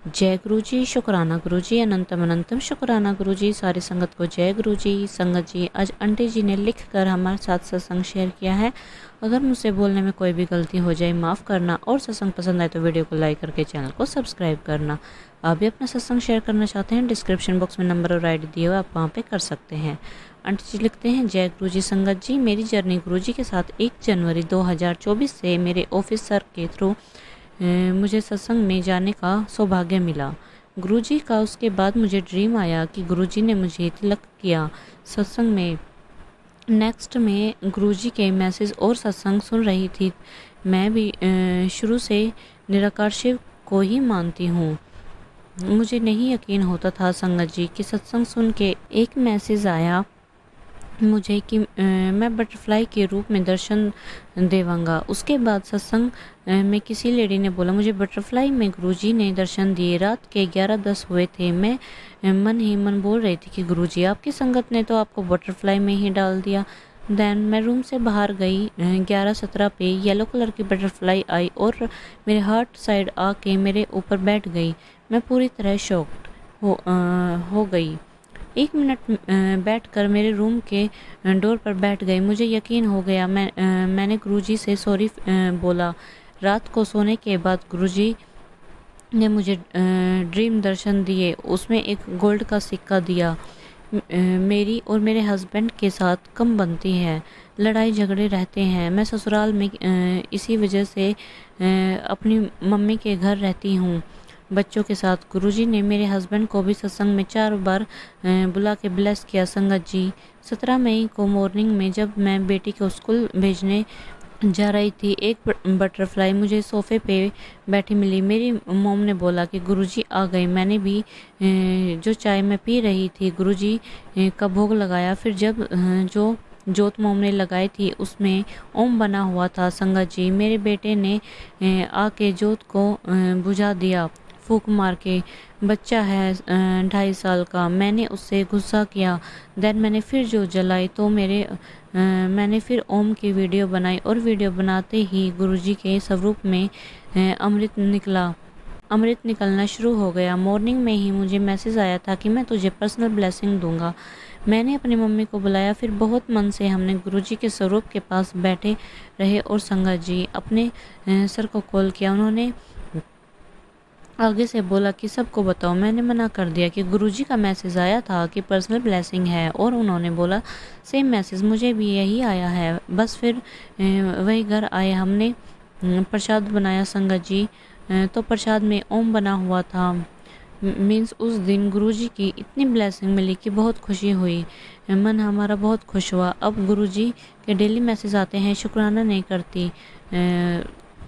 जय गुरु जी, शुक्राना गुरु जी, अनंतम अनंतम शुक्राना गुरु जी। सारी संगत को जय गुरु जी। संगत जी, आज आंटी जी ने लिख कर हमारे साथ सत्संग शेयर किया है। अगर मुझसे बोलने में कोई भी गलती हो जाए माफ़ करना, और सत्संग पसंद आए तो वीडियो को लाइक करके चैनल को सब्सक्राइब करना। आप भी अपना सत्संग शेयर करना चाहते हैं, डिस्क्रिप्शन बॉक्स में नंबर और ID दिए हुए, आप वहाँ पे कर सकते हैं। आंटी जी लिखते हैं, जय गुरु जी। संगत जी, मेरी जर्नी गुरु जी के साथ 1 जनवरी 2024 से मेरे ऑफिसर के थ्रू मुझे सत्संग में जाने का सौभाग्य मिला। गुरुजी का उसके बाद मुझे ड्रीम आया कि गुरुजी ने मुझे तिलक किया। सत्संग में नेक्स्ट में गुरुजी के मैसेज और सत्संग सुन रही थी। मैं भी शुरू से निराकार शिव को ही मानती हूँ। मुझे नहीं यकीन होता था संगत जी कि सत्संग सुन के एक मैसेज आया मुझे कि मैं बटरफ्लाई के रूप में दर्शन देवांगा। उसके बाद सत्संग में किसी लेडी ने बोला मुझे बटरफ्लाई में गुरुजी ने दर्शन दिए। रात के 11:10 हुए थे। मैं मन ही मन बोल रही थी कि गुरुजी, आपकी संगत ने तो आपको बटरफ्लाई में ही डाल दिया। देन मैं रूम से बाहर गई। 11:17 पे येलो कलर की बटरफ्लाई आई और मेरे हार्ट साइड आके मेरे ऊपर बैठ गई। मैं पूरी तरह शॉक्ड हो गई। 1 मिनट बैठकर मेरे रूम के डोर पर बैठ गई। मुझे यकीन हो गया। मैंने गुरुजी से सॉरी बोला। रात को सोने के बाद गुरुजी ने मुझे ड्रीम दर्शन दिए। उसमें एक गोल्ड का सिक्का दिया। मेरी और मेरे हस्बैंड के साथ कम बनती है, लड़ाई झगड़े रहते हैं। मैं ससुराल में इसी वजह से अपनी मम्मी के घर रहती हूँ बच्चों के साथ। गुरुजी ने मेरे हस्बैंड को भी सत्संग में 4 बार बुला के ब्लेस किया। संगत जी, 17 मई को मॉर्निंग में जब मैं बेटी को स्कूल भेजने जा रही थी, एक बटरफ्लाई मुझे सोफे पे बैठी मिली। मेरी मॉम ने बोला कि गुरुजी आ गए। मैंने भी जो चाय मैं पी रही थी गुरुजी का भोग लगाया। फिर जब जो जोत मोम ने लगाई थी उसमें ओम बना हुआ था। संगत जी, मेरे बेटे ने आके जोत को बुझा दिया फूक मार के। बच्चा है 2.5 साल का। मैंने उससे गुस्सा किया। देन मैंने फिर जोत जलाई तो मैंने फिर ओम की वीडियो बनाई और वीडियो बनाते ही गुरुजी के स्वरूप में अमृत निकलना शुरू हो गया। मॉर्निंग में ही मुझे मैसेज आया था कि मैं तुझे पर्सनल ब्लेसिंग दूंगा। मैंने अपनी मम्मी को बुलाया। फिर बहुत मन से हमने गुरुजी के स्वरूप के पास बैठे रहे और संगत जी अपने सर को कॉल किया। उन्होंने आगे से बोला कि सबको बताओ। मैंने मना कर दिया कि गुरुजी का मैसेज आया था कि पर्सनल ब्लेसिंग है, और उन्होंने बोला सेम मैसेज मुझे भी यही आया है। बस फिर वही घर आए। हमने प्रसाद बनाया संगत जी। तो प्रसाद में ओम बना हुआ था। मीन्स उस दिन गुरुजी की इतनी ब्लेसिंग मिली कि बहुत खुशी हुई। मन हमारा बहुत खुश हुआ। अब गुरुजी के डेली मैसेज आते हैं, शुक्राना नहीं करती।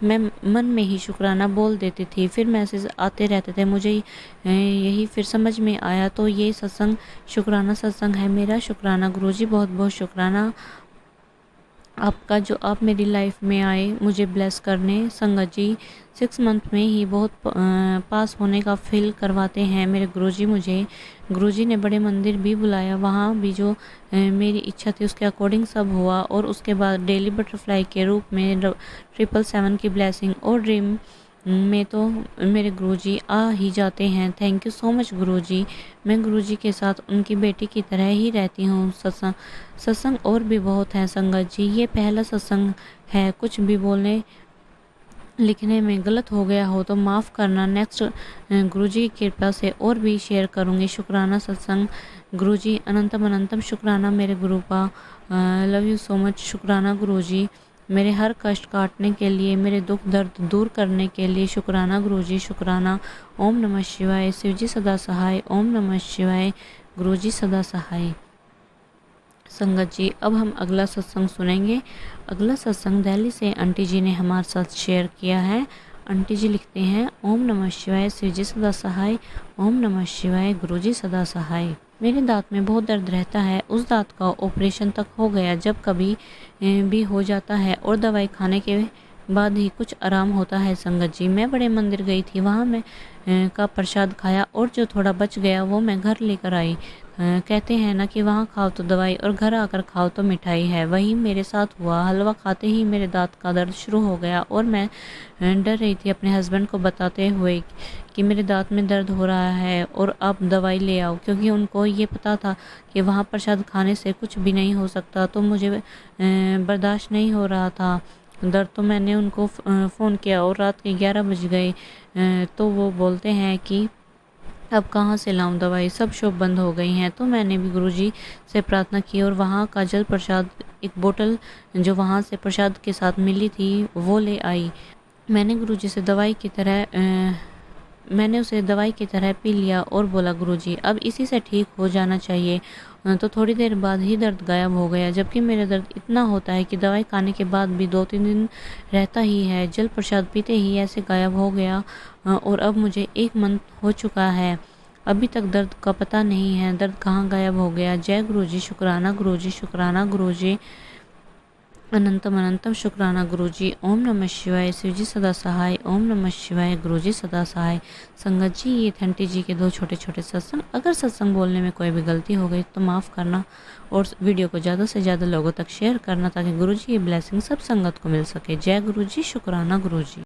मैं मन में ही शुक्राना बोल देती थी। फिर मैसेज आते रहते थे। मुझे यही फिर समझ में आया तो ये सत्संग शुक्राना सत्संग है मेरा। शुक्राना गुरुजी, बहुत बहुत शुक्राना आपका जो आप मेरी लाइफ में आए मुझे ब्लेस करने। संगत जी, 6 मंथ में ही बहुत पास होने का फील करवाते हैं मेरे गुरुजी मुझे। गुरुजी ने बड़े मंदिर भी बुलाया, वहाँ भी जो मेरी इच्छा थी उसके अकॉर्डिंग सब हुआ। और उसके बाद डेली बटरफ्लाई के रूप में 777 की ब्लेसिंग और ड्रीम में तो मेरे गुरुजी आ ही जाते हैं। थैंक यू सो मच गुरुजी। मैं गुरुजी के साथ उनकी बेटी की तरह ही रहती हूँ। सत्संग और भी बहुत है संगत जी। ये पहला सत्संग है। कुछ भी बोलने लिखने में गलत हो गया हो तो माफ़ करना। नेक्स्ट गुरुजी की कृपा से और भी शेयर करूँगी। शुक्राना सत्संग गुरुजी, अनंतम अनंतम शुक्राना मेरे गुरु का। Love you so much. शुक्राना गुरुजी, मेरे हर कष्ट काटने के लिए, मेरे दुख दर्द दूर करने के लिए शुक्राना गुरुजी, शुक्राना। ओम नमः शिवाय। शिवजी सदा सहाय। ओम नमः शिवाय। गुरुजी सदा सहाय। संगत जी, अब हम अगला सत्संग सुनेंगे। अगला सत्संग दिल्ली से आंटी जी ने हमारे साथ शेयर किया है। आंटी जी लिखते हैं, ओम नमः शिवाय। शिवजी सदा सहाय। ओम नमः शिवाय। गुरुजी सदा सहाय। मेरे दांत में बहुत दर्द रहता है। उस दांत का ऑपरेशन तक हो गया। जब कभी भी हो जाता है और दवाई खाने के बाद ही कुछ आराम होता है संगत जी। मैं बड़े मंदिर गई थी, वहाँ मैं का प्रसाद खाया और जो थोड़ा बच गया वो मैं घर लेकर आई। कहते हैं ना कि वहाँ खाओ तो दवाई और घर आकर खाओ तो मिठाई है, वही मेरे साथ हुआ। हलवा खाते ही मेरे दांत का दर्द शुरू हो गया और मैं डर रही थी अपने हस्बैंड को बताते हुए कि मेरे दांत में दर्द हो रहा है और आप दवाई ले आओ, क्योंकि उनको ये पता था कि वहाँ प्रसाद खाने से कुछ भी नहीं हो सकता। तो मुझे बर्दाश्त नहीं हो रहा था दर्द, तो मैंने उनको फ़ोन किया और रात के 11 बज गए। तो वो बोलते हैं कि अब कहाँ से लाऊं दवाई, सब शॉप बंद हो गई हैं। तो मैंने भी गुरुजी से प्रार्थना की और वहाँ का जल प्रसाद, एक बोतल जो वहाँ से प्रसाद के साथ मिली थी वो ले आई। मैंने गुरुजी से मैंने उसे दवाई की तरह पी लिया और बोला, गुरुजी अब इसी से ठीक हो जाना चाहिए। तो थोड़ी देर बाद ही दर्द गायब हो गया, जबकि मेरा दर्द इतना होता है कि दवाई खाने के बाद भी 2-3 दिन रहता ही है। जल प्रसाद पीते ही ऐसे गायब हो गया और अब मुझे 1 मंथ हो चुका है, अभी तक दर्द का पता नहीं है, दर्द कहाँ गायब हो गया। जय गुरुजी, शुक्राना गुरुजी, शुक्राना गुरुजी, अनंतम अनंतम शुक्राना गुरुजी। ओम नमः शिवाय, शिवजी सदा सहाय। ओम नमः शिवाय, गुरुजी सदा सहाय। संगत जी, ये थे आंटी जी के 2 छोटे छोटे सत्संग। अगर सत्संग बोलने में कोई भी गलती हो गई तो माफ़ करना और वीडियो को ज़्यादा से ज़्यादा लोगों तक शेयर करना ताकि गुरुजी की ब्लेसिंग सब संगत को मिल सके। जय गुरुजी, शुक्राना गुरुजी।